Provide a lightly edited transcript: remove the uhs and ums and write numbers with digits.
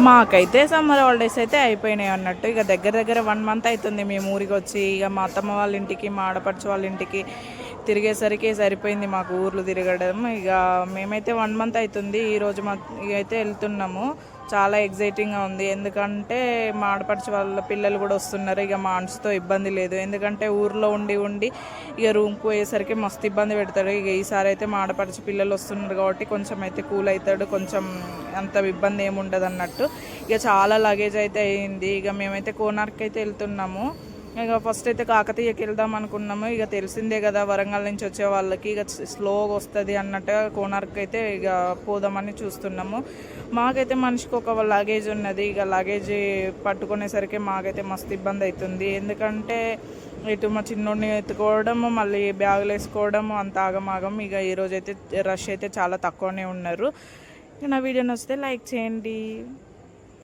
మాకైతే summer holidays అయితే అయిపోయినాయి అన్నట్టు. ఇక దగ్గర దగ్గర 1 మంత్ అవుతుంది మేము ఊరికి వచ్చి. ఇక మా అత్తమ్మ వాళ్ళ ఇంటికి, మా ఆడపడుచు వాళ్ళ ఇంటికి తిరిగేసరికి సరిపోయింది మాకు ఊర్లు తిరగడం. ఇక మేమైతే 1 మంత్ అవుతుంది. ఈరోజు ఇక అయితే వెళ్తున్నాము. చాలా ఎగ్జైటింగ్గా ఉంది. ఎందుకంటే మా ఆడపడుచు వాళ్ళ పిల్లలు కూడా వస్తున్నారు. ఇక మా ఆంట్స్తో ఇబ్బంది లేదు. ఎందుకంటే ఊర్లో ఉండి ఉండి ఇక రూమ్కి పోయేసరికి మస్తు ఇబ్బంది పెడతాడు. ఇక ఈసారి అయితే మా ఆడపడుచు పిల్లలు వస్తున్నారు కాబట్టి కొంచెం అయితే కూల్ అవుతాడు. కొంచెం అంత ఇబ్బంది ఏమి ఉండదు అన్నట్టు. ఇక చాలా లగేజ్ అయితే అయింది. ఇక మేమైతే కోనార్క్ అయితే వెళ్తున్నాము. ఇక ఫస్ట్ అయితే కాకతీయకి వెళ్దాం అనుకున్నాము. ఇక తెలిసిందే కదా వరంగల్ నుంచి వచ్చే వాళ్ళకి ఇక స్లోగా వస్తుంది అన్నట్టుగా కోనార్క్ అయితే ఇక పోదామని చూస్తున్నాము. మాకైతే మనిషికి ఒక లగేజ్ ఉన్నది. ఇక లగేజ్ పట్టుకునేసరికి మాకైతే మస్తు ఇబ్బంది అవుతుంది. ఎందుకంటే ఇటు మా చిన్నోడిని ఎత్తుకోవడము, మళ్ళీ బ్యాగులు వేసుకోవడము, అంత ఆగమాగం. ఇక ఈరోజు అయితే రష్ అయితే చాలా తక్కువనే ఉన్నారు. నా వీడియో నచ్చితే లైక్ చేయండి.